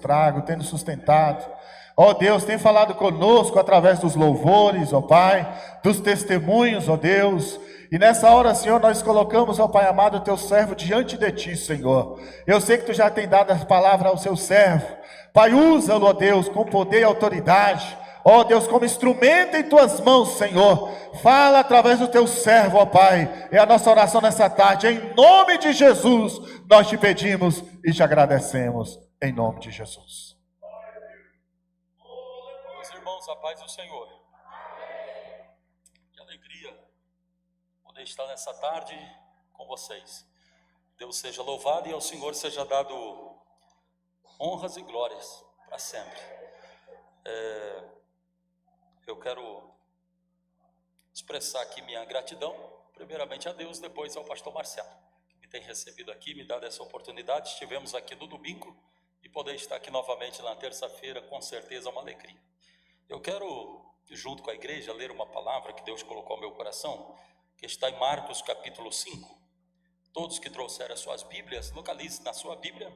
trago, tem nos sustentado. Ó Deus, tem falado conosco através dos louvores, ó Pai, dos testemunhos, ó Deus. E nessa hora, Senhor, nós colocamos, ó Pai amado, o teu servo diante de ti, Senhor. Eu sei que tu já tem dado a palavra ao seu servo. Pai, usa-lo, ó Deus, com poder e autoridade. Ó Deus, como instrumento em tuas mãos, Senhor. Fala através do teu servo, ó Pai. É a nossa oração nessa tarde. Em nome de Jesus, nós te pedimos e te agradecemos. Em nome de Jesus. Meus irmãos, a paz do Senhor. Que alegria poder estar nessa tarde com vocês. Deus seja louvado e ao Senhor seja dado honras e glórias para sempre. Eu quero expressar aqui minha gratidão, primeiramente a Deus, depois ao pastor Marcelo, que me tem recebido aqui, me dado essa oportunidade. Estivemos aqui no domingo e poder estar aqui novamente na terça-feira, com certeza é uma alegria. Eu quero, junto com a igreja, ler uma palavra que Deus colocou ao meu coração, que está em Marcos capítulo 5. Todos que trouxeram as suas Bíblias, localize na sua Bíblia,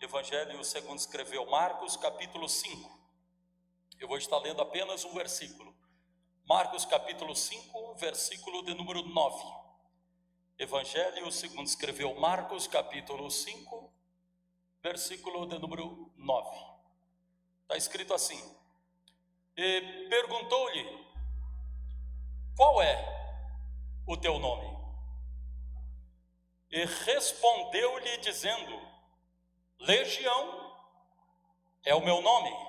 Evangelho segundo escreveu Marcos capítulo 5. Eu vou estar lendo apenas um versículo. Marcos capítulo 5, versículo de número 9. Evangelho segundo escreveu Marcos capítulo 5, versículo de número 9. Está escrito assim: E perguntou-lhe: qual é o teu nome? E respondeu-lhe dizendo: Legião é o meu nome,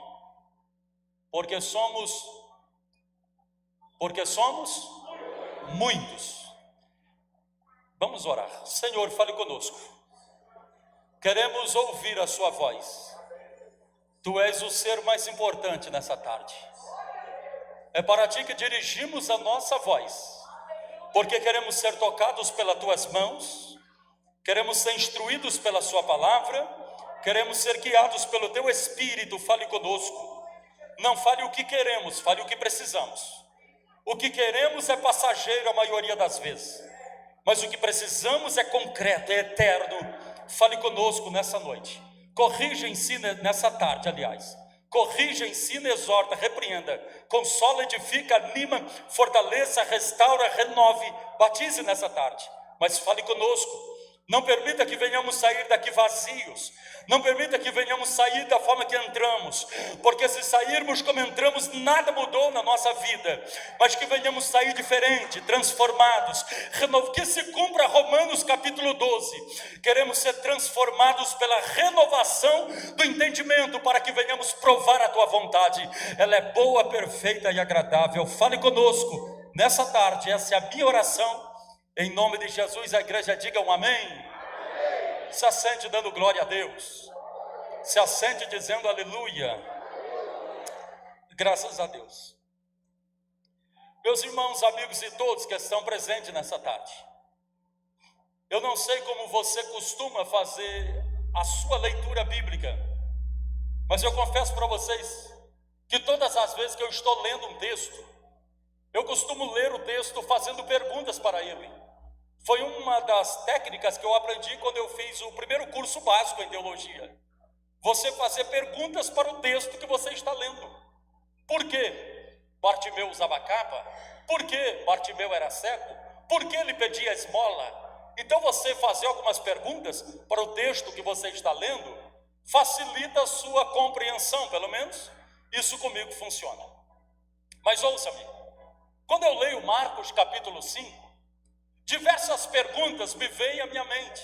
porque somos muitos. Vamos orar. Senhor, fale conosco. Queremos ouvir a sua voz. Tu és o ser mais importante nessa tarde. É para ti que dirigimos a nossa voz, porque queremos ser tocados pelas tuas mãos, queremos ser instruídos pela sua palavra, queremos ser guiados pelo teu Espírito. Fale conosco. Não fale o que queremos, fale o que precisamos. O que queremos é passageiro a maioria das vezes, mas o que precisamos é concreto, é eterno. Fale conosco nessa noite. Corrija, ensina nessa tarde, aliás. Corrija, ensina, exorta, repreenda, consola, edifica, anima, fortaleça, restaura, renove, batize nessa tarde. Mas fale conosco. Não permita que venhamos sair daqui vazios. Não permita que venhamos sair da forma que entramos, porque se sairmos como entramos, nada mudou na nossa vida. Mas que venhamos sair diferente, transformados, que se cumpra Romanos capítulo 12. Queremos ser transformados pela renovação do entendimento, para que venhamos provar a tua vontade. Ela é boa, perfeita e agradável. Fale conosco nessa tarde, essa é a minha oração. Em nome de Jesus, a igreja diga um amém. Se assente dando glória a Deus. Se assente dizendo aleluia. Graças a Deus. Meus irmãos, amigos e todos que estão presentes nessa tarde, eu não sei como você costuma fazer a sua leitura bíblica, mas eu confesso para vocês que todas as vezes que eu estou lendo um texto, eu costumo ler o texto fazendo perguntas para ele. Foi uma das técnicas que eu aprendi quando eu fiz o primeiro curso básico em teologia. Você fazer perguntas para o texto que você está lendo. Por que Bartimeu usava capa? Por que Bartimeu era cego? Por que ele pedia esmola? Então você fazer algumas perguntas para o texto que você está lendo facilita a sua compreensão, pelo menos isso comigo funciona. Mas ouça-me, quando eu leio Marcos capítulo 5, diversas perguntas me vêm à minha mente.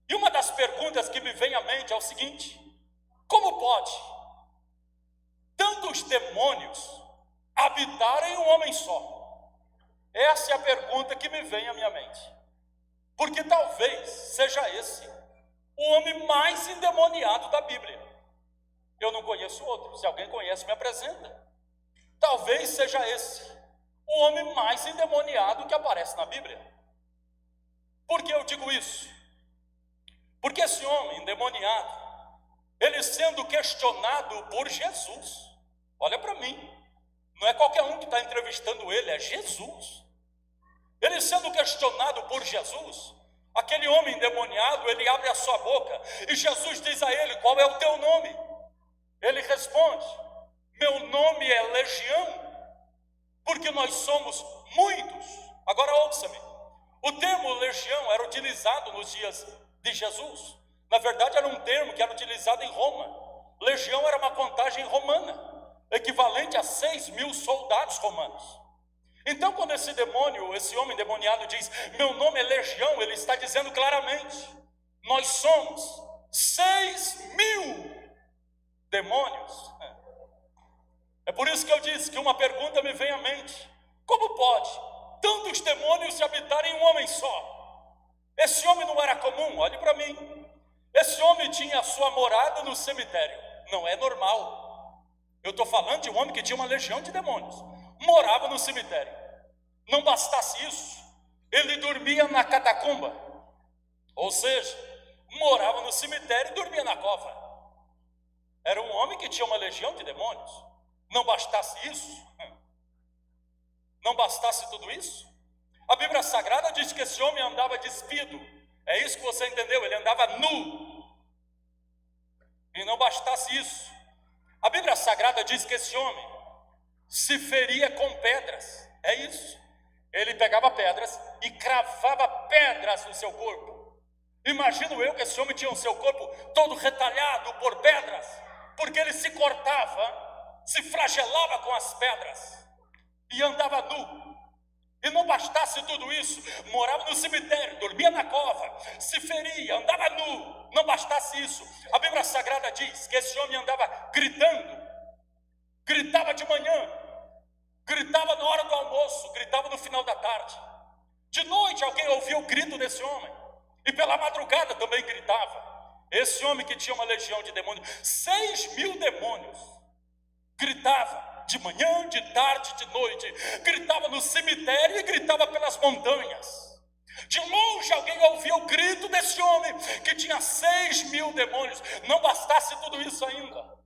E uma das perguntas que me vem à mente é o seguinte: como pode tantos demônios habitarem em um homem só? Essa é a pergunta que me vem à minha mente. Porque talvez seja esse o homem mais endemoniado da Bíblia. Eu não conheço outro. Se alguém conhece, me apresenta. Talvez seja esse o homem mais endemoniado que aparece na Bíblia. Por que eu digo isso? Porque esse homem endemoniado, ele sendo questionado por Jesus, olha para mim, não é qualquer um que está entrevistando ele, é Jesus. Ele sendo questionado por Jesus, Aquele homem endemoniado, ele abre a sua boca e Jesus diz a ele: qual é o teu nome? Ele responde: meu nome é Legião, porque nós somos muitos. Agora ouça-me, o termo legião era utilizado nos dias de Jesus. Na verdade era um termo que era utilizado em Roma. Legião era uma contagem romana, equivalente a 6.000 soldados romanos. Então quando esse homem endemoniado diz: meu nome é Legião, ele está dizendo claramente: nós somos 6.000 demônios. É por isso que eu disse que uma pergunta me vem à mente: como pode tantos demônios se habitarem em um homem só? Esse homem não era comum, olhe para mim. Esse homem tinha a sua morada no cemitério. Não é normal. Eu estou falando de um homem que tinha uma legião de demônios. Morava no cemitério. Não bastasse isso, ele dormia na catacumba. Ou seja, morava no cemitério e dormia na cova. Era um homem que tinha uma legião de demônios. Não bastasse isso, não bastasse tudo isso, a Bíblia Sagrada diz que esse homem andava despido. É isso que você entendeu, ele andava nu. E não bastasse isso, a Bíblia Sagrada diz que esse homem se feria com pedras. É isso, ele pegava pedras e cravava pedras no seu corpo. Imagino eu que esse homem tinha o seu corpo todo retalhado por pedras, porque ele se cortava, se flagelava com as pedras e andava nu. E não bastasse tudo isso, morava no cemitério, dormia na cova, se feria, andava nu. Não bastasse isso, a Bíblia Sagrada diz que esse homem andava gritando. Gritava de manhã, gritava na hora do almoço, gritava no final da tarde. De noite alguém ouvia o grito desse homem, e pela madrugada também gritava. Esse homem que tinha uma legião de demônios, 6.000 demônios, gritava de manhã, de tarde, de noite, gritava no cemitério e gritava pelas montanhas. De longe alguém ouvia o grito desse homem que tinha 6.000 demônios. Não bastasse tudo isso ainda,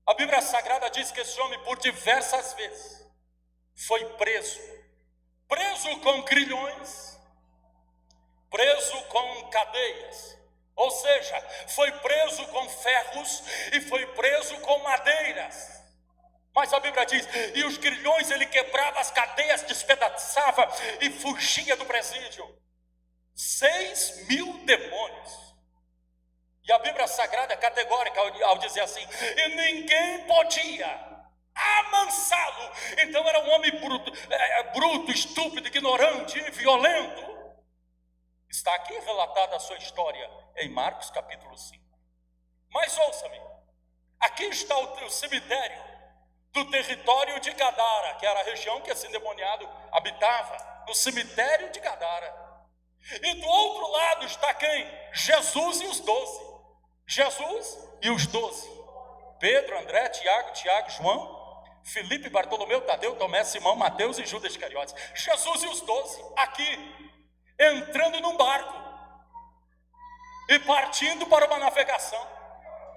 a Bíblia Sagrada diz que esse homem por diversas vezes foi preso com grilhões, preso com cadeias, ou seja, foi preso com ferros e foi preso com madeiras. Mas a Bíblia diz, e os grilhões ele quebrava, as cadeias despedaçava e fugia do presídio. 6.000 demônios. E a Bíblia Sagrada é categórica ao dizer assim: e ninguém podia amansá-lo. Então era um homem bruto, estúpido, ignorante, violento. Está aqui relatada a sua história em Marcos capítulo 5. Mas ouça-me, aqui está o cemitério do território de Gadara, que era a região que esse endemoniado habitava, no cemitério de Gadara. E do outro lado está quem? Jesus e os 12. Jesus e os 12. Pedro, André, Tiago, João, Filipe, Bartolomeu, Tadeu, Tomé, Simão, Mateus e Judas Iscariotes. Jesus e os 12 aqui, entrando num barco e partindo para uma navegação.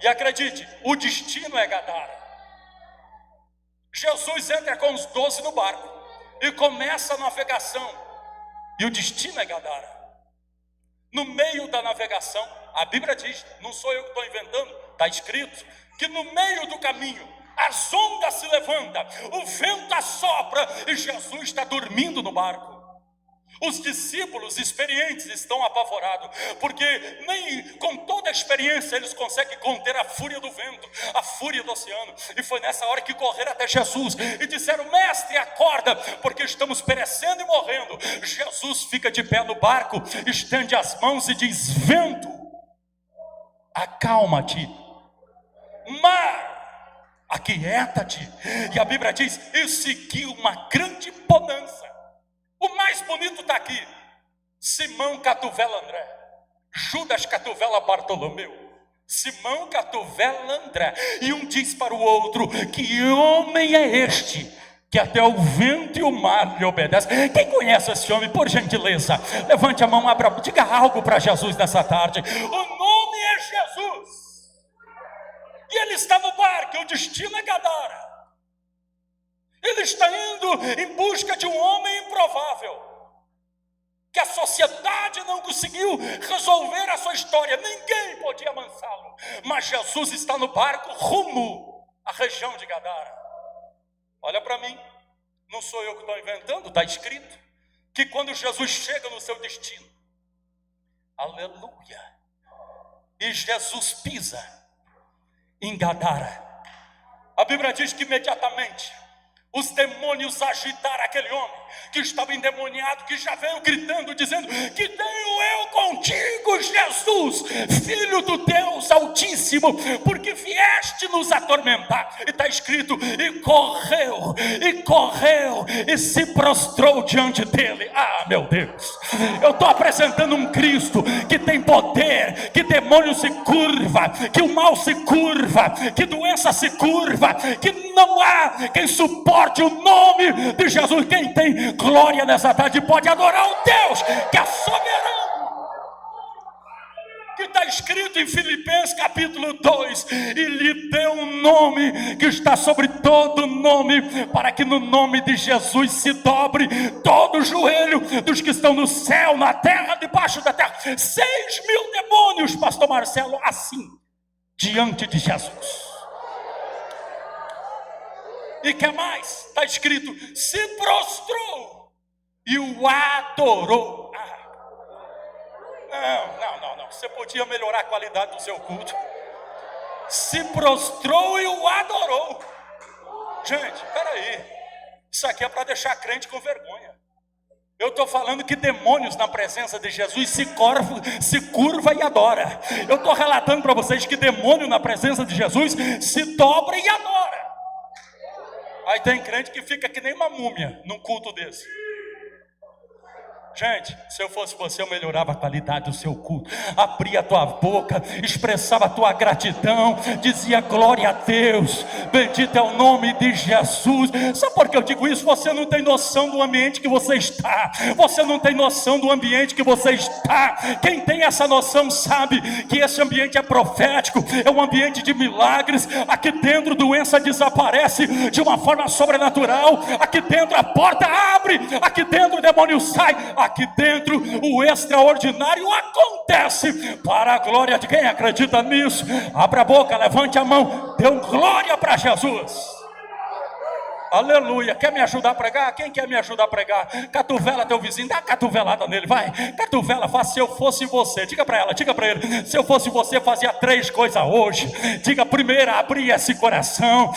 E acredite, o destino é Gadara. Jesus entra com os 12 no barco e começa a navegação, e o destino é Gadara. No meio da navegação, a Bíblia diz, não sou eu que estou inventando, está escrito, que no meio do caminho as ondas se levantam, o vento assopra e Jesus está dormindo no barco. Os discípulos experientes estão apavorados, porque nem com toda a experiência eles conseguem conter a fúria do vento, a fúria do oceano. E foi nessa hora que correram até Jesus e disseram: mestre, acorda, porque estamos perecendo e morrendo. Jesus fica de pé no barco, estende as mãos e diz: vento, acalma-te, mar, aquieta-te. E a Bíblia diz, e seguiu uma grande bonança. O mais bonito está aqui: Simão Catuvela André, Judas Catuvela Bartolomeu, Simão Catuvela André. E um diz para o outro: que homem é este, que até o vento e o mar lhe obedecem? Quem conhece esse homem, por gentileza, levante a mão, diga algo para Jesus nessa tarde. O nome é Jesus, e ele está no barco, e o destino é Gadara. Ele está indo em busca de um homem improvável. que a sociedade não conseguiu resolver a sua história, ninguém podia amansá-lo, mas Jesus está no barco rumo à região de Gadara. Olha para mim, não sou eu que estou inventando, está escrito que quando Jesus chega no seu destino, aleluia, e Jesus pisa em Gadara, a Bíblia diz que imediatamente os demônios agitaram aquele homem que estava endemoniado, que já veio gritando, dizendo: que tenho eu contigo, Jesus, Filho do Deus Altíssimo, porque vieste nos atormentar. E está escrito: e correu, e se prostrou diante dele. Ah, meu Deus, eu estou apresentando um Cristo que tem poder, que demônio se curva, que o mal se curva, que doença se curva, que não há quem suporte o nome de Jesus. Quem tem glória nessa tarde pode adorar o Deus que é soberano, que está escrito em Filipenses capítulo 2: e lhe deu um nome que está sobre todo nome, para que no nome de Jesus se dobre todo o joelho dos que estão no céu, na terra, debaixo da terra. 6.000 demônios, pastor Marcelo, assim, diante de Jesus. E que mais? Está escrito: se prostrou e o adorou. Não. Você podia melhorar a qualidade do seu culto. Se prostrou e o adorou. Gente, peraí. Isso aqui é para deixar crente com vergonha. Eu estou falando que demônios na presença de Jesus se curva e adora. Eu estou relatando para vocês que demônio na presença de Jesus se dobra e adora. Aí tem crente que fica que nem uma múmia num culto desse. Gente, se eu fosse você, eu melhorava a qualidade do seu culto, abria a tua boca, expressava a tua gratidão, dizia glória a Deus, bendito é o nome de Jesus. Sabe por que eu digo isso? Você não tem noção do ambiente que você está. Você não tem noção do ambiente que você está. Quem tem essa noção sabe que esse ambiente é profético, é um ambiente de milagres. Aqui dentro doença desaparece de uma forma sobrenatural. Aqui dentro a porta abre, aqui dentro o demônio sai. Aqui dentro o extraordinário acontece para a glória de quem acredita nisso. Abra a boca, levante a mão, dê glória para Jesus. Aleluia. Quer me ajudar a pregar? Quem quer me ajudar a pregar? Catuvela teu vizinho, dá uma catuvelada nele, vai. Catuvela, faz. Se eu fosse você, diga para ela, diga para ele: se eu fosse você, fazia 3 coisas hoje. Diga: primeira, abria esse coração.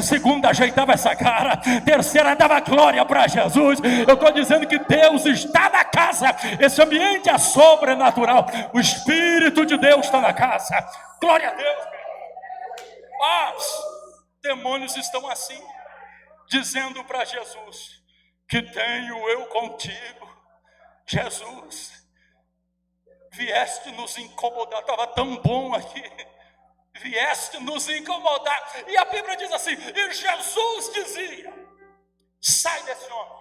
Segunda, ajeitava essa cara. Terceira, dava glória para Jesus. Eu estou dizendo que Deus está na casa. Esse ambiente é sobrenatural. O Espírito de Deus está na casa. Glória a Deus. Mas demônios estão assim, dizendo para Jesus: que tenho eu contigo, Jesus, vieste nos incomodar, estava tão bom aqui, vieste nos incomodar. E a Bíblia diz assim: e Jesus dizia: sai desse homem,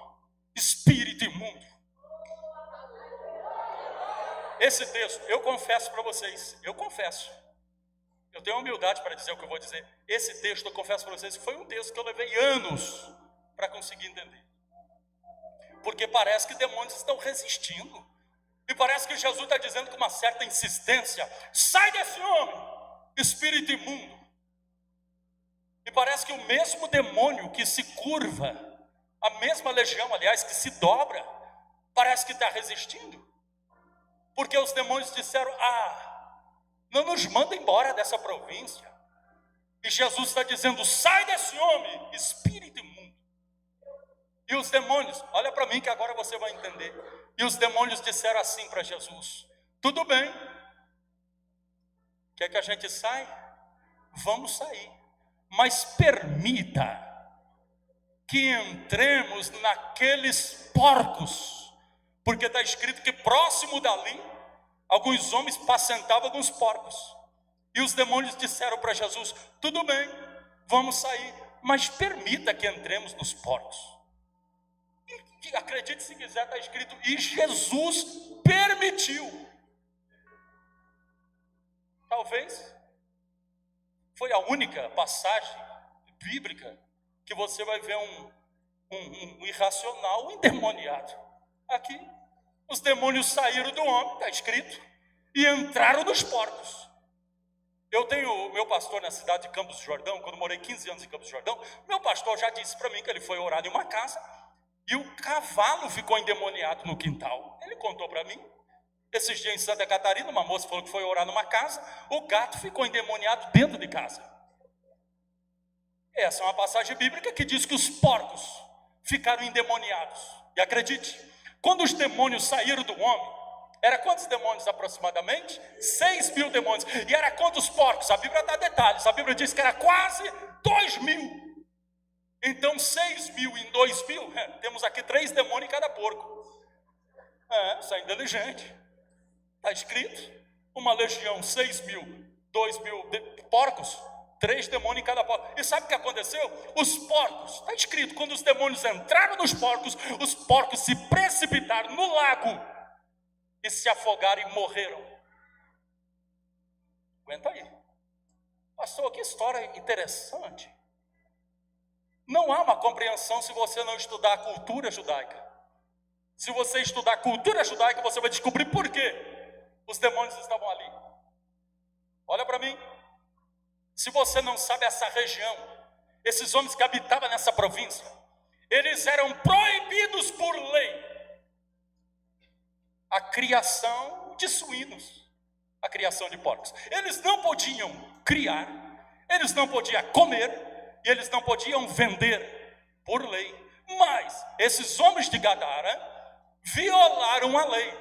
espírito imundo. Esse texto, eu confesso para vocês, eu tenho humildade para dizer o que eu vou dizer. Esse texto, eu confesso para vocês, que foi um texto que eu levei anos para conseguir entender. Porque parece que demônios estão resistindo. E parece que Jesus está dizendo com uma certa insistência: sai desse homem, espírito imundo. E parece que o mesmo demônio que se curva, a mesma legião, aliás, que se dobra, parece que está resistindo. Porque os demônios disseram: não nos manda embora dessa província. E Jesus está dizendo: sai desse homem, espírito imundo. E os demônios, olha para mim que agora você vai entender. E os demônios disseram assim para Jesus: tudo bem, quer que a gente saia? Vamos sair, mas permita que entremos naqueles porcos, porque está escrito que próximo dali alguns homens pacentavam alguns porcos. E os demônios disseram para Jesus: tudo bem, vamos sair, mas permita que entremos nos porcos. E acredite se quiser, está escrito: e Jesus permitiu. Talvez foi a única passagem bíblica que você vai ver um irracional, um endemoniado. Aqui, Os demônios saíram do homem, está escrito, e entraram nos porcos. Eu tenho meu pastor na cidade de Campos do Jordão, quando morei 15 anos em Campos do Jordão, meu pastor já disse para mim que ele foi orar em uma casa, e o cavalo ficou endemoniado no quintal. Ele contou para mim. Esses dias em Santa Catarina, uma moça falou que foi orar numa casa, o gato ficou endemoniado dentro de casa. Essa é uma passagem bíblica que diz que os porcos ficaram endemoniados. E acredite, quando os demônios saíram do homem, era quantos demônios aproximadamente? 6.000 demônios. E era quantos porcos? A Bíblia dá detalhes. A Bíblia diz que era quase 2.000. Então 6.000 em 2.000, temos aqui 3 demônios em cada porco. Isso é inteligente. Está escrito, uma legião, 6.000, 2.000 porcos, 3 demônios em cada porco. E sabe o que aconteceu? Os porcos, está escrito, quando os demônios entraram nos porcos, os porcos se precipitaram no lago e se afogaram e morreram. Aguenta aí. Pastor, que história interessante. Não há uma compreensão se você não estudar a cultura judaica. Se você estudar a cultura judaica, você vai descobrir por quê os demônios estavam ali. Olha para mim. Se você não sabe essa região, esses homens que habitavam nessa província, eles eram proibidos por lei a criação de suínos, a criação de porcos. Eles não podiam criar, eles não podiam comer, e eles não podiam vender por lei. Mas esses homens de Gadara violaram a lei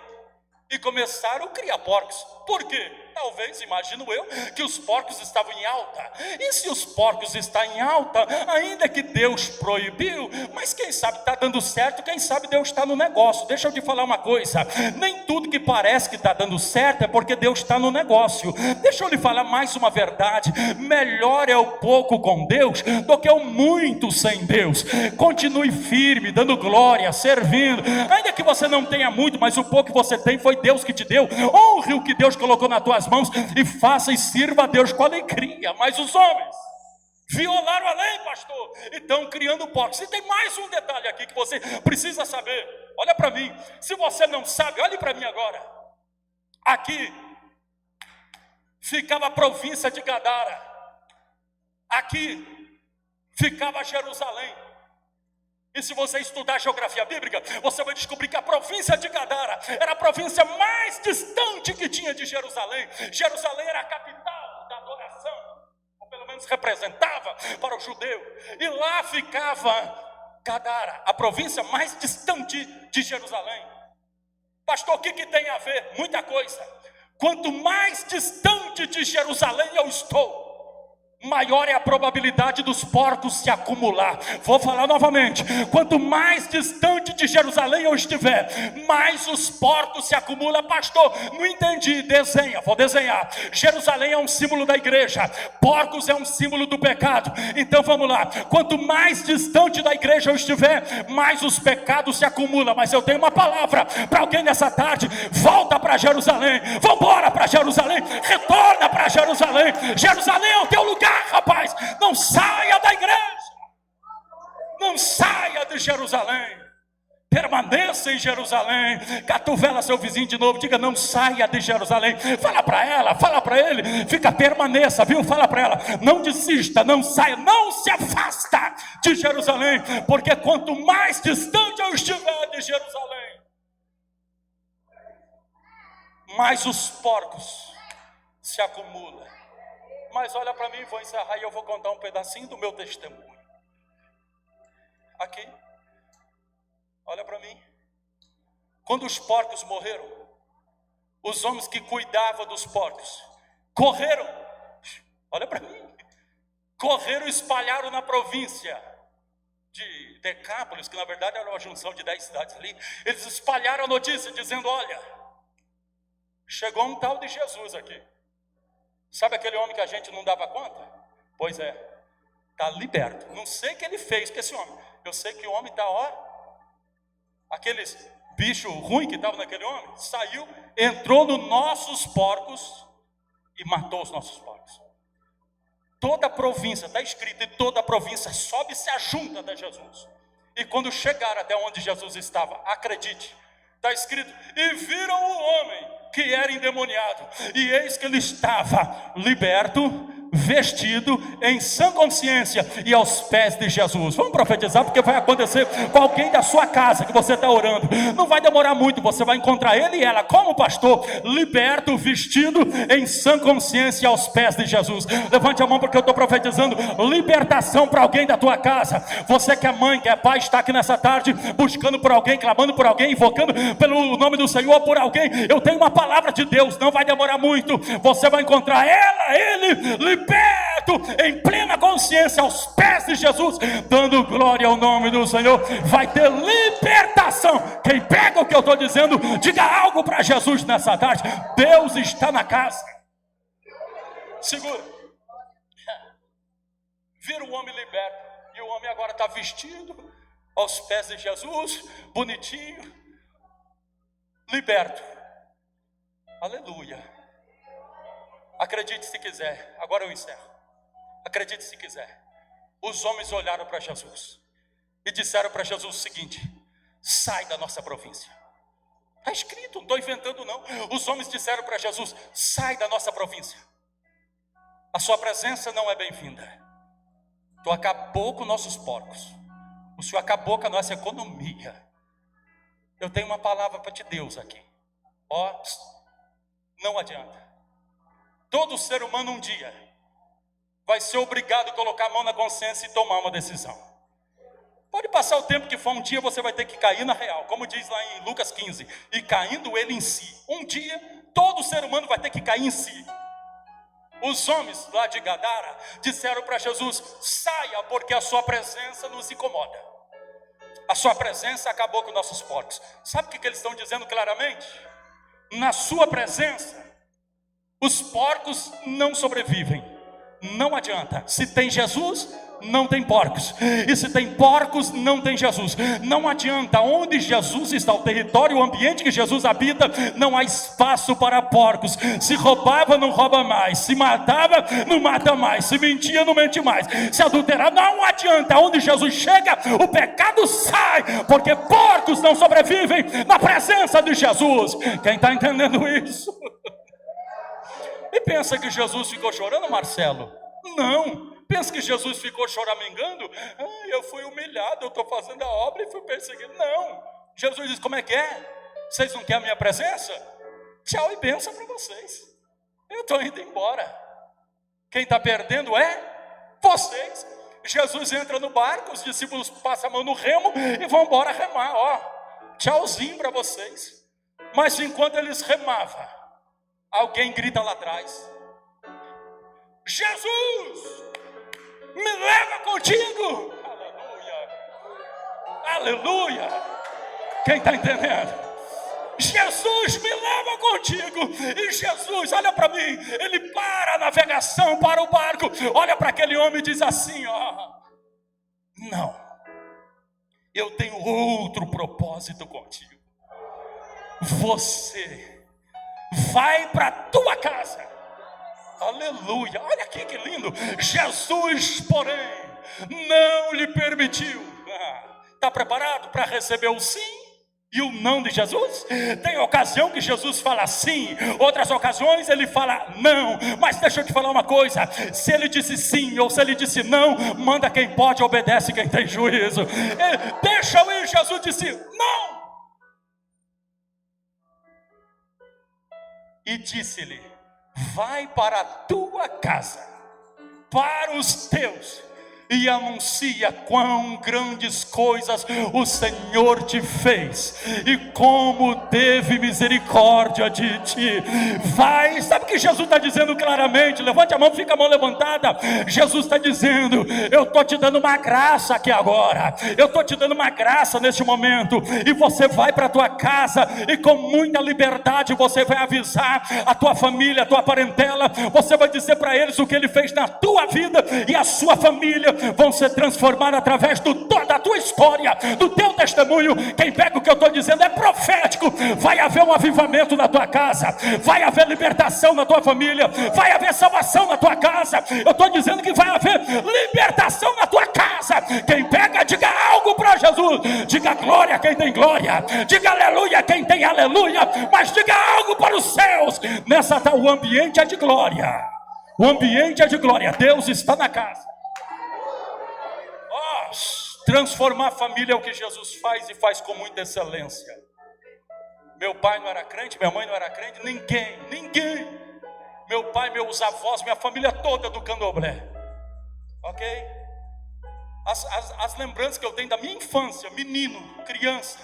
e começaram a criar porcos. Por quê? Talvez, imagino eu, que os porcos estavam em alta. E se os porcos estão em alta, ainda que Deus proibiu, mas quem sabe está dando certo, quem sabe Deus está no negócio. Deixa eu te falar uma coisa, nem tudo que parece que está dando certo é porque Deus está no negócio. Deixa eu lhe falar mais uma verdade, melhor é o pouco com Deus do que o muito sem Deus. Continue firme, dando glória, servindo, ainda que você não tenha muito, mas o pouco que você tem foi Deus que te deu. Honre o que Deus colocou nas tuas mãos e faça e sirva a Deus com alegria. Mas os homens violaram a lei, pastor, e estão criando porcos. E tem mais um detalhe aqui que você precisa saber. Olha para mim, se você não sabe, olhe para mim agora. Aqui ficava a província de Gadara, aqui ficava Jerusalém. E se você estudar a geografia bíblica, você vai descobrir que a província de Gadara era a província mais distante que tinha de Jerusalém. Jerusalém era a capital da adoração, ou pelo menos representava para o judeu. E lá ficava Gadara, a província mais distante de Jerusalém. Pastor, o que tem a ver? Muita coisa. Quanto mais distante de Jerusalém eu estou, maior é a probabilidade dos porcos se acumular. Vou falar novamente, quanto mais distante de Jerusalém eu estiver, mais os porcos se acumulam. Pastor, não entendi, desenha, vou desenhar. Jerusalém é um símbolo da igreja, porcos é um símbolo do pecado. Então vamos lá, quanto mais distante da igreja eu estiver, mais os pecados se acumulam. Mas eu tenho uma palavra para alguém nessa tarde: volta para Jerusalém, vamos embora para Jerusalém, retorna para Jerusalém. Jerusalém é o teu lugar, rapaz. Não saia da igreja, não saia de Jerusalém, permaneça em Jerusalém. Catovela seu vizinho de novo, diga: não saia de Jerusalém. Fala para ela, fala para ele, permaneça, viu? Fala para ela, não desista, não saia, não se afasta de Jerusalém, porque quanto mais distante eu estiver de Jerusalém, mais os porcos se acumulam. Mas olha para mim, vou encerrar e eu vou contar um pedacinho do meu testemunho. Aqui, olha para mim. Quando os porcos morreram, os homens que cuidavam dos porcos correram, olha para mim, correram e espalharam na província de Decápolis, que na verdade era uma junção de 10 cidades ali. Eles espalharam a notícia dizendo: olha, chegou um tal de Jesus aqui. Sabe aquele homem que a gente não dava conta? Pois é, está liberto. Não sei o que ele fez com esse homem. Eu sei que o homem está, aqueles bichos ruins que estavam naquele homem, saiu, entrou nos nossos porcos e matou os nossos porcos. Toda a província, está escrito, e toda a província sobe e se ajunta até Jesus. E quando chegaram até onde Jesus estava, acredite, Está escrito: e viram o homem que era endemoniado, e eis que ele estava liberto, vestido em sã consciência e aos pés de Jesus. Vamos profetizar, porque vai acontecer com alguém da sua casa que você está orando. Não vai demorar muito, você vai encontrar ele e ela, como pastor, liberto, vestido em sã consciência e aos pés de Jesus. Levante a mão, porque eu estou profetizando libertação para alguém da tua casa. Você que é mãe, que é pai, está aqui nessa tarde buscando por alguém, clamando por alguém, invocando pelo nome do Senhor por alguém. Eu tenho uma palavra de Deus, não vai demorar muito. Você vai encontrar ela, ele, liberto, em plena consciência, aos pés de Jesus, dando glória ao nome do Senhor. Vai ter libertação. Quem pega o que eu estou dizendo, diga algo para Jesus nessa tarde. Deus está na casa. Segura. Vira o homem liberto, e o homem agora está vestido aos pés de Jesus, bonitinho, liberto. Aleluia. Acredite se quiser. Agora eu encerro. Acredite se quiser. Os homens olharam para Jesus e disseram para Jesus o seguinte: sai da nossa província. Está escrito, não estou inventando não. Os homens disseram para Jesus: sai da nossa província. A sua presença não é bem-vinda. Tu acabou com nossos porcos. O Senhor acabou com a nossa economia. Eu tenho uma palavra para te Deus aqui. Ó, não adianta. Todo ser humano um dia vai ser obrigado a colocar a mão na consciência e tomar uma decisão. Pode passar o tempo que for, um dia você vai ter que cair na real, como diz lá em Lucas 15, e caindo ele em si. Um dia, todo ser humano vai ter que cair em si. Os homens lá de Gadara disseram para Jesus: saia, porque a sua presença nos incomoda. A sua presença acabou com nossos porcos. Sabe o que eles estão dizendo claramente? Na sua presença, os porcos não sobrevivem. Não adianta. Se tem Jesus, não tem porcos. E se tem porcos, não tem Jesus. Não adianta. Onde Jesus está, o território, o ambiente que Jesus habita, não há espaço para porcos. Se roubava, não rouba mais. Se matava, não mata mais. Se mentia, não mente mais. Se adulterava, não adianta. Onde Jesus chega, o pecado sai, porque porcos não sobrevivem na presença de Jesus. Quem está entendendo isso? E pensa que Jesus ficou chorando, Marcelo? Não. Pensa que Jesus ficou choramingando? Eu fui humilhado, eu estou fazendo a obra e fui perseguido. Não. Jesus diz: como é que é? Vocês não querem a minha presença? Tchau e bênção para vocês. Eu estou indo embora. Quem está perdendo é vocês. Jesus entra no barco, os discípulos passam a mão no remo e vão embora remar. Ó, tchauzinho para vocês. Mas enquanto eles remavam, alguém grita lá atrás: Jesus, me leva contigo. Aleluia, aleluia. Quem está entendendo? Jesus, me leva contigo. E Jesus, olha para mim, ele para a navegação, para o barco, olha para aquele homem e diz assim: ó, não, eu tenho outro propósito contigo. Você vai para a tua casa. Aleluia, olha aqui que lindo. Jesus, porém, não lhe permitiu. Está preparado para receber o sim e o não de Jesus? Tem ocasião que Jesus fala sim, outras ocasiões ele fala não. Mas deixa eu te falar uma coisa: se ele disse sim ou se ele disse não, manda quem pode, obedece quem tem juízo. Deixa eu ir. Jesus disse não. E disse-lhe: vai para a tua casa, para os teus, e anuncia quão grandes coisas o Senhor te fez e como teve misericórdia de ti. Vai. Sabe o que Jesus está dizendo claramente? Levante a mão, fica a mão levantada. Jesus está dizendo: eu estou te dando uma graça aqui agora, eu estou te dando uma graça neste momento, e você vai para a tua casa e com muita liberdade você vai avisar a tua família, a tua parentela. Você vai dizer para eles o que ele fez na tua vida, e a sua família vão ser transformados através da tua história, do teu testemunho. Quem pega o que eu estou dizendo é profético. Vai haver um avivamento na tua casa, vai haver libertação na tua família, vai haver salvação na tua casa. Eu estou dizendo que vai haver libertação na tua casa. Quem pega, diga algo para Jesus. Diga glória a quem tem glória. Diga aleluia a quem tem aleluia. Mas diga algo para os céus. Nessa tal, o ambiente é de glória. O ambiente é de glória. Deus está na casa. Transformar a família é o que Jesus faz e faz com muita excelência. Meu pai não era crente, minha mãe não era crente, ninguém. Meu pai, meus avós, minha família toda do Candomblé. Ok? As lembranças que eu tenho da minha infância, menino, criança,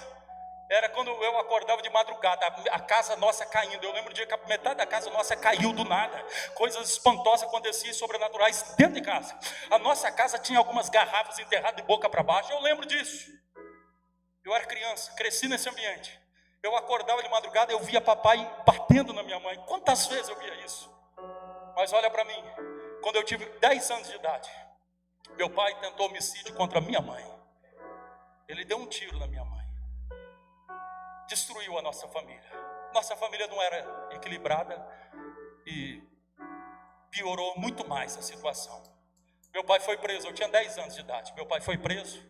era quando eu acordava de madrugada, a casa nossa caindo. Eu lembro do dia que a metade da casa nossa caiu do nada. Coisas espantosas aconteciam, sobrenaturais dentro de casa. A nossa casa tinha algumas garrafas enterradas de boca para baixo. Eu lembro disso. Eu era criança, cresci nesse ambiente. Eu acordava de madrugada, eu via papai batendo na minha mãe. Quantas vezes eu via isso? Mas olha para mim, quando eu tive 10 anos de idade, meu pai tentou homicídio contra minha mãe. Ele deu um tiro na minha mãe. Destruiu a nossa família. Nossa família não era equilibrada e piorou muito mais a situação. Meu pai foi preso, eu tinha 10 anos de idade. Meu pai foi preso,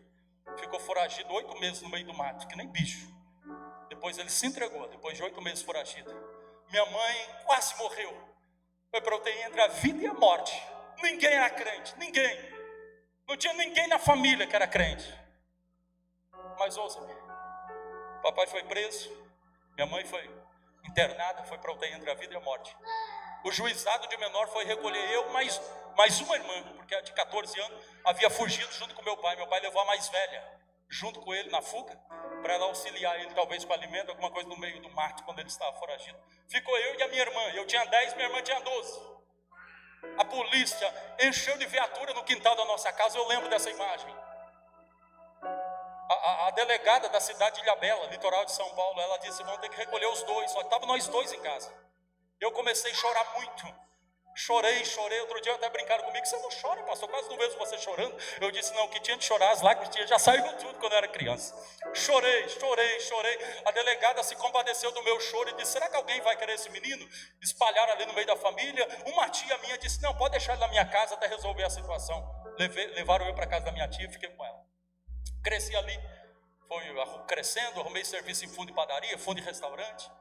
ficou foragido 8 meses no meio do mato, que nem bicho. Depois ele se entregou, depois de 8 meses foragido. Minha mãe quase morreu. Foi para UTI entre a vida e a morte. Ninguém era crente, ninguém. Não tinha ninguém na família que era crente. Mas ouça-me. Papai foi preso, minha mãe foi internada, foi para UTI entre a vida e a morte. O juizado de menor foi recolher eu, mais uma irmã, porque a de 14 anos havia fugido junto com meu pai. Meu pai levou a mais velha, junto com ele na fuga, para ela auxiliar ele, talvez com alimento, alguma coisa no meio do mato, quando ele estava foragido. Ficou eu e a minha irmã, eu tinha 10, minha irmã tinha 12. A polícia encheu de viatura no quintal da nossa casa, eu lembro dessa imagem. A delegada da cidade de Ilhabela, litoral de São Paulo, ela disse, vamos ter que recolher os dois, só estavam nós dois em casa. Eu comecei a chorar muito, chorei, outro dia até brincaram comigo, você não chora, pastor, quase não vejo você chorando. Eu disse, não, que tinha de chorar, as lágrimas já saíram tudo quando eu era criança. Chorei, a delegada se compadeceu do meu choro e disse, será que alguém vai querer esse menino? Espalharam ali no meio da família, uma tia minha disse, não, pode deixar ele na minha casa até resolver a situação. Levaram eu para casa da minha tia e fiquei com ela. Cresci ali, foi crescendo, arrumei serviço em fundo de padaria, fundo de restaurante,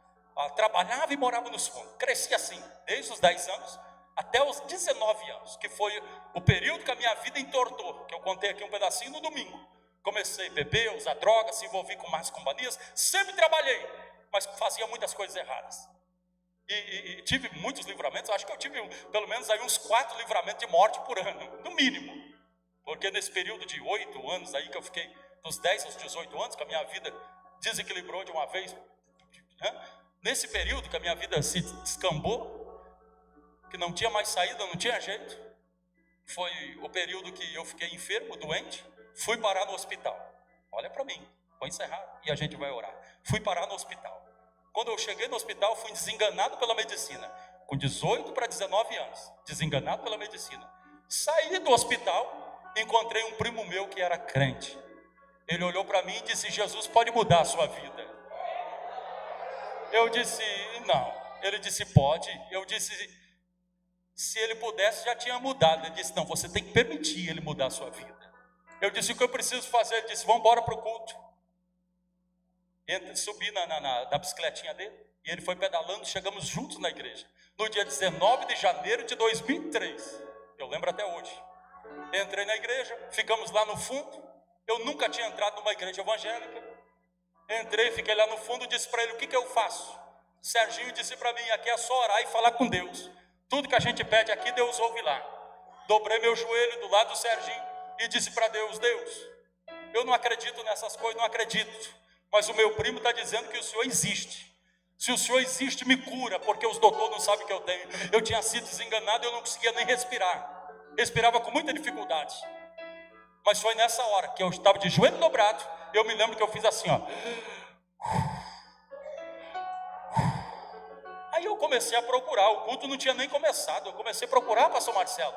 trabalhava e morava nos fundos. Cresci assim, desde os 10 anos até os 19 anos, que foi o período que a minha vida entortou, que eu contei aqui um pedacinho no domingo. Comecei a beber, usar drogas, se envolvi com más companhias, sempre trabalhei, mas fazia muitas coisas erradas. E tive muitos livramentos, acho que eu tive pelo menos aí uns 4 livramentos de morte por ano, no mínimo. Porque nesse período de 8 anos aí que eu fiquei, dos 10 aos 18 anos, que a minha vida desequilibrou de uma vez, né? Nesse período que a minha vida se descambou, que não tinha mais saída, não tinha jeito, foi o período que eu fiquei enfermo, doente, fui parar no hospital. Olha para mim, vou encerrar e a gente vai orar. Fui parar no hospital. Quando eu cheguei no hospital, fui desenganado pela medicina, com 18 para 19 anos, desenganado pela medicina. Saí do hospital, encontrei um primo meu que era crente. Ele olhou para mim e disse, Jesus pode mudar a sua vida. Eu disse, não. Ele disse, pode. Eu disse, se ele pudesse, já tinha mudado. Ele disse, não, você tem que permitir ele mudar a sua vida. Eu disse, o que eu preciso fazer? Ele disse, vamos embora para o culto. Subi na bicicletinha dele, e ele foi pedalando, chegamos juntos na igreja. No dia 19 de janeiro de 2003. Eu lembro até hoje. Entrei na igreja, ficamos lá no fundo. Eu nunca tinha entrado numa igreja evangélica. Entrei, fiquei lá no fundo, disse para ele, o que eu faço? Serginho disse para mim, aqui é só orar e falar com Deus. Tudo que a gente pede aqui, Deus ouve lá. Dobrei meu joelho do lado do Serginho e disse para Deus, Deus, eu não acredito nessas coisas, não acredito. Mas o meu primo está dizendo que o Senhor existe. Se o Senhor existe, me cura, porque os doutores não sabem o que eu tenho. Eu tinha sido desenganado, eu não conseguia nem respirar. Respirava com muita dificuldade. Mas foi nessa hora que eu estava de joelho dobrado. Eu me lembro que eu fiz assim, ó. Aí eu comecei a procurar. O culto não tinha nem começado. Eu comecei a procurar, pastor Marcelo.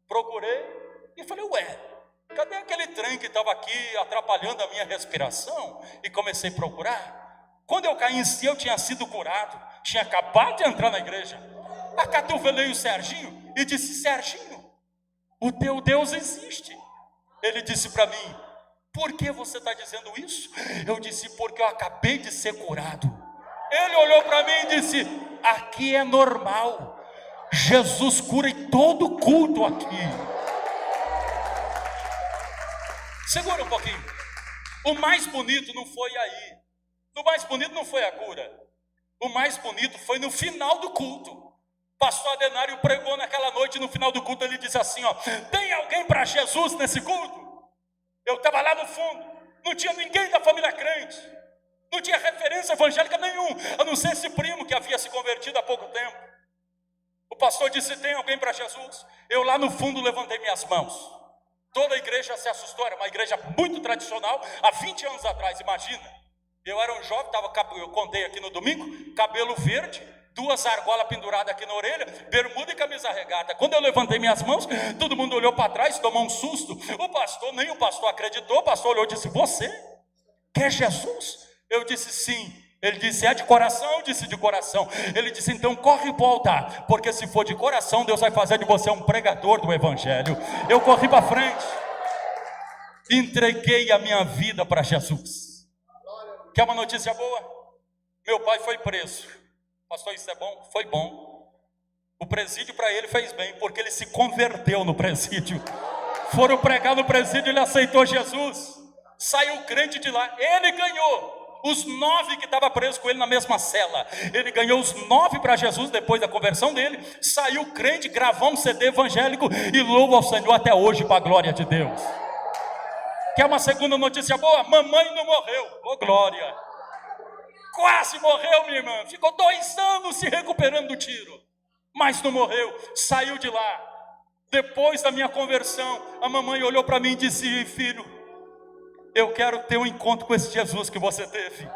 Procurei e falei, ué, cadê aquele trem que estava aqui atrapalhando a minha respiração? E comecei a procurar. Quando eu caí em si, eu tinha sido curado. Tinha acabado de entrar na igreja. Acatovelei o Serginho e disse, Serginho, o teu Deus existe. Ele disse para mim, por que você está dizendo isso? Eu disse, porque eu acabei de ser curado. Ele olhou para mim e disse, aqui é normal, Jesus cura em todo culto aqui. Segura um pouquinho. O mais bonito não foi aí. O mais bonito não foi a cura. O mais bonito foi no final do culto. Pastor Adenário pregou naquela noite, no final do culto ele disse assim, ó, tem alguém para Jesus nesse culto? Eu estava lá no fundo, não tinha ninguém da família crente, não tinha referência evangélica nenhum, a não ser esse primo que havia se convertido há pouco tempo. O pastor disse, tem alguém para Jesus? Eu lá no fundo levantei minhas mãos. Toda a igreja se assustou, era uma igreja muito tradicional, há 20 anos atrás, imagina. Eu era um jovem, eu contei aqui no domingo, cabelo verde, 2 argolas penduradas aqui na orelha, bermuda e camisa regata. Quando eu levantei minhas mãos, todo mundo olhou para trás, tomou um susto. Nem o pastor acreditou, o pastor olhou e disse, você quer Jesus? Eu disse sim. Ele disse, é de coração? Eu disse de coração. Ele disse, então corre para o altar, porque se for de coração, Deus vai fazer de você um pregador do evangelho. Eu corri para frente, entreguei a minha vida para Jesus. Quer uma notícia boa? Meu pai foi preso. Pastor, isso é bom? Foi bom. O presídio para ele fez bem, porque ele se converteu no presídio. Foram pregar no presídio, ele aceitou Jesus. Saiu crente de lá, ele ganhou os 9 que estavam presos com ele na mesma cela. Ele ganhou os 9 para Jesus depois da conversão dele. Saiu crente, gravou um CD evangélico e louva ao Senhor até hoje para a glória de Deus. Quer uma segunda notícia boa? Mamãe não morreu, ô glória. Quase morreu, minha irmã, ficou 2 anos se recuperando do tiro, mas não morreu, saiu de lá. Depois da minha conversão, a mamãe olhou para mim e disse, filho, eu quero ter um encontro com esse Jesus que você teve.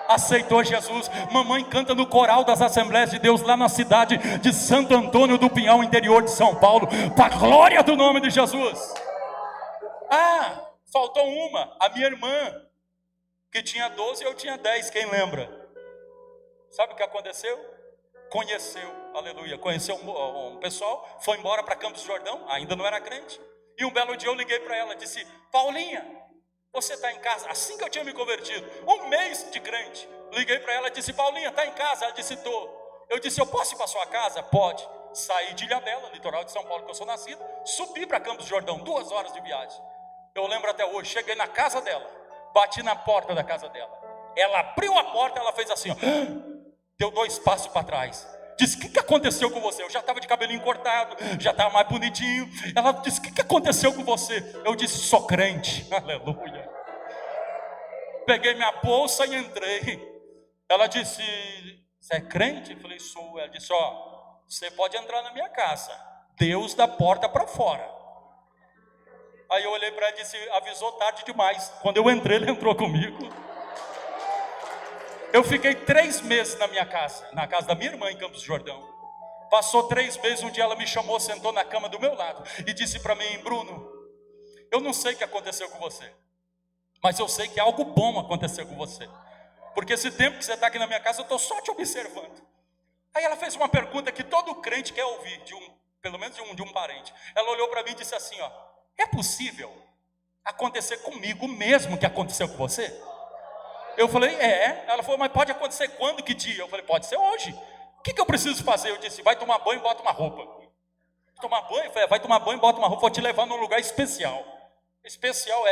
Aceitou Jesus. Mamãe canta no coral das Assembleias de Deus lá na cidade de Santo Antônio do Pinhal, interior de São Paulo, para a glória do nome de Jesus. Faltou uma, a minha irmã, que tinha 12 e eu tinha 10, quem lembra? Sabe o que aconteceu? Conheceu, aleluia, conheceu um pessoal, foi embora para Campos do Jordão, ainda não era crente. E um belo dia eu liguei para ela, disse, Paulinha, você está em casa? Assim que eu tinha me convertido, 1 mês de crente. Liguei para ela, disse, Paulinha, está em casa? Ela disse, estou. Eu disse, eu posso ir para sua casa? Pode. Saí de Ilhabela, litoral de São Paulo, que eu sou nascido, subi para Campos do Jordão, 2 horas de viagem. Eu lembro até hoje, cheguei na casa dela, bati na porta da casa dela. Ela abriu a porta, ela fez assim, ó, deu 2 passos para trás. Disse, o que aconteceu com você? Eu já estava de cabelinho cortado, já estava mais bonitinho. Ela disse, o que aconteceu com você? Eu disse, sou crente, aleluia. Peguei minha bolsa e entrei. Ela disse, você é crente? Eu falei, sou. Ela disse, ó, você pode entrar na minha casa, Deus da porta para fora. Aí eu olhei para ela e disse, avisou tarde demais. Quando eu entrei, ele entrou comigo. Eu fiquei 3 meses na minha casa, na casa da minha irmã em Campos do Jordão. Passou 3 meses, um dia ela me chamou, sentou na cama do meu lado e disse para mim, Bruno, eu não sei o que aconteceu com você, mas eu sei que algo bom aconteceu com você. Porque esse tempo que você está aqui na minha casa, eu estou só te observando. Aí ela fez uma pergunta que todo crente quer ouvir, pelo menos de um parente. Ela olhou para mim e disse assim, ó, é possível acontecer comigo o mesmo que aconteceu com você? Eu falei, é. Ela falou, mas pode acontecer quando, que dia? Eu falei, pode ser hoje. O que eu preciso fazer? Eu disse, vai tomar banho e bota uma roupa. Tomar banho? Eu falei, vai tomar banho e bota uma roupa, vou te levar num lugar especial. Especial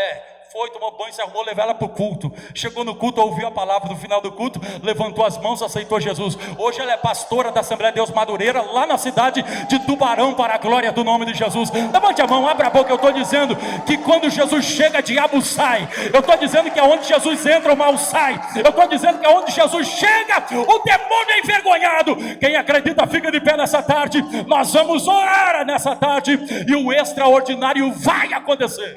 foi, tomou banho, se arrumou, levou ela para o culto. Chegou no culto, ouviu a palavra no final do culto, levantou as mãos, aceitou Jesus. Hoje ela é pastora da Assembleia de Deus Madureira, lá na cidade de Tubarão, para a glória do nome de Jesus. Levante a mão, abra a boca. Eu estou dizendo que quando Jesus chega, diabo sai. Eu estou dizendo que aonde Jesus entra, o mal sai. Eu estou dizendo que aonde Jesus chega, o demônio é envergonhado. Quem acredita, fica de pé nessa tarde. Nós vamos orar nessa tarde e o extraordinário vai acontecer.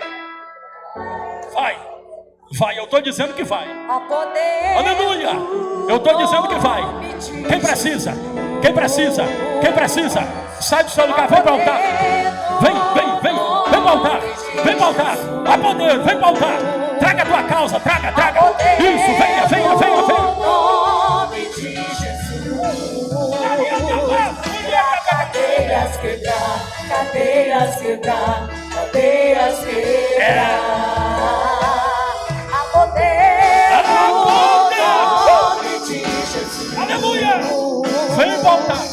Vai, eu estou dizendo que vai. Aleluia, eu estou dizendo que vai. Quem precisa, sai do seu lugar, vem para o altar. Vem para o altar, vem para o altar. A poder, vem para o altar. Traga a tua causa, traga. Isso, venha. Em nome de Jesus. Cadeias quebrar. Vem para o altar.